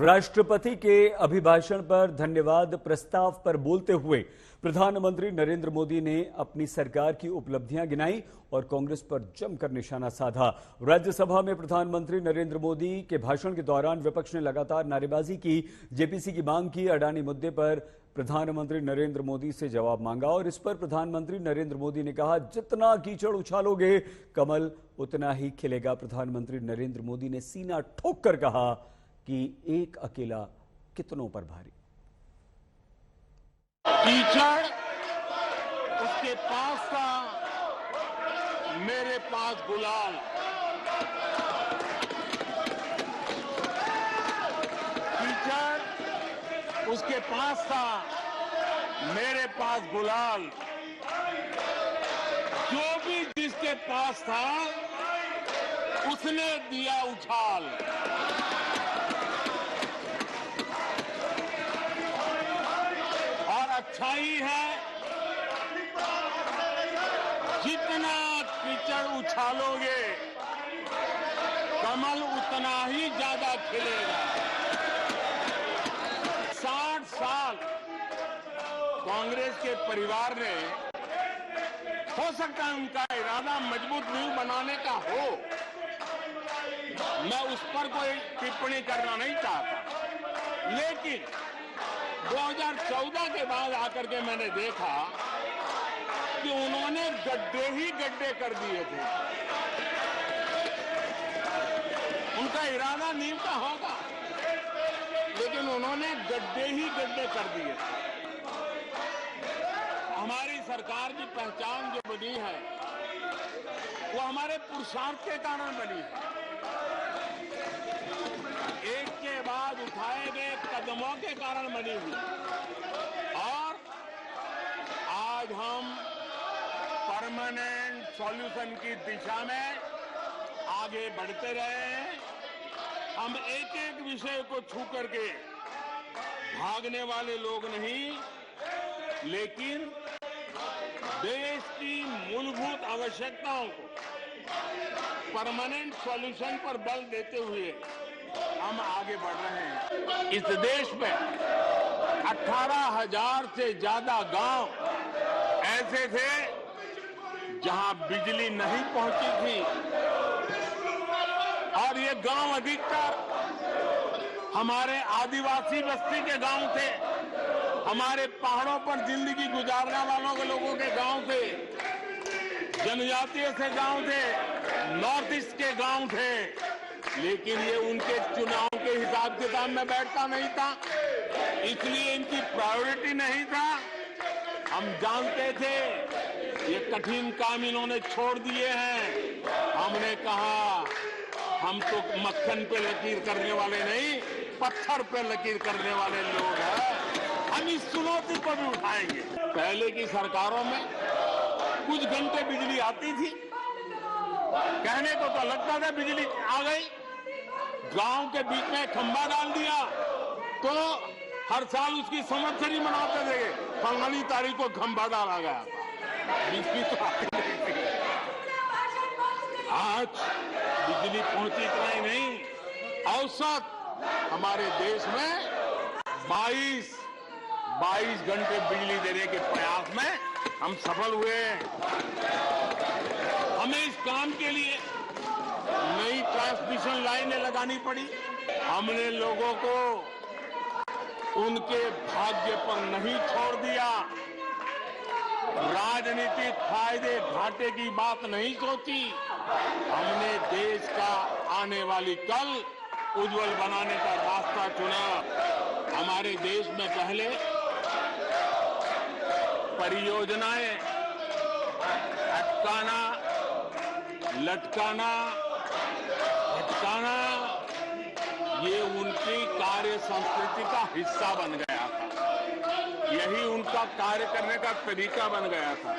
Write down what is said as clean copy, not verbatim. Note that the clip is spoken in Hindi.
राष्ट्रपति के अभिभाषण पर धन्यवाद प्रस्ताव पर बोलते हुए प्रधानमंत्री नरेंद्र मोदी ने अपनी सरकार की उपलब्धियां गिनाई और कांग्रेस पर जमकर निशाना साधा। राज्यसभा में प्रधानमंत्री नरेंद्र मोदी के भाषण के दौरान विपक्ष ने लगातार नारेबाजी की, जेपीसी की मांग की। अडानी मुद्दे पर प्रधानमंत्री नरेंद्र मोदी से जवाब मांगा और इस पर प्रधानमंत्री नरेंद्र मोदी ने कहा, जितना कीचड़ उछालोगे कमल उतना ही खिलेगा। प्रधानमंत्री नरेंद्र मोदी ने सीना ठोक कर कहा कि एक अकेला कितनों पर भारी। कीचड़ उसके पास था, मेरे पास गुलाल। कीचड़ उसके पास था, मेरे पास गुलाल। जो भी जिसके पास था उसने दिया उछाल। अच्छाई है, जितना कीचड़ उछालोगे कमल उतना ही ज्यादा खिलेगा। 60 साल कांग्रेस के परिवार ने, हो सकता है उनका इरादा मजबूत नींव बनाने का हो, मैं उस पर कोई टिप्पणी करना नहीं चाहता, लेकिन 2014 के बाद आकर के मैंने देखा कि उन्होंने गड्ढे ही गड्ढे कर दिए थे। उनका इरादा नींव का होगा, लेकिन उन्होंने गड्ढे ही गड्ढे कर दिए। हमारी सरकार की पहचान जो बनी है वो हमारे पुरुषार्थ के कारण बनी है। एक के बाद उठाए गए कदमों के कारण बनी हुई, और आज हम परमानेंट सॉल्यूशन की दिशा में आगे बढ़ते रहे हैं। हम एक एक विषय को छू करके भागने वाले लोग नहीं, लेकिन देश की मूलभूत आवश्यकताओं को परमानेंट सॉल्यूशन पर बल देते हुए हम आगे बढ़ रहे हैं। इस देश में 18,000 से ज्यादा गांव ऐसे थे जहां बिजली नहीं पहुंची थी, और ये गांव अधिकतर हमारे आदिवासी बस्ती के गांव थे, हमारे पहाड़ों पर जिंदगी गुजारने वालों के लोगों के गांव थे, जनजातीय से गांव थे, नॉर्थ ईस्ट के गांव थे। लेकिन ये उनके चुनाव के हिसाब किताब में बैठता नहीं था, इसलिए इनकी प्रायोरिटी नहीं था। हम जानते थे ये कठिन काम इन्होंने छोड़ दिए हैं। हमने कहा हम तो मक्खन पे लकीर करने वाले नहीं, पत्थर पे लकीर करने वाले लोग हैं। हम इस चुनौती को भी उठाएंगे। पहले की सरकारों में कुछ घंटे बिजली आती थी, कहने को तो लगता था बिजली आ गई, गांव के बीच में खंभा डाल दिया तो हर साल उसकी संवत्सरी मनाते थे, फलानी तारीख को खंभा डाला गया। बिजली तो आती नहीं थी। आज बिजली पहुंची इतना ही नहीं, औसत हमारे देश में 22 घंटे बिजली देने के प्रयास में हम सफल हुए। हमें इस काम के लिए नई ट्रांसमिशन लाइनें लगानी पड़ी। हमने लोगों को उनके भाग्य पर नहीं छोड़ दिया, राजनीतिक फायदे घाटे की बात नहीं सोची। हमने देश का आने वाली कल उज्जवल बनाने का रास्ता चुना। हमारे देश में पहले परियोजनाएं अटकाना, लटकाना, भटकाना, ये उनकी कार्य संस्कृति का हिस्सा बन गया था। यही उनका कार्य करने का तरीका बन गया था।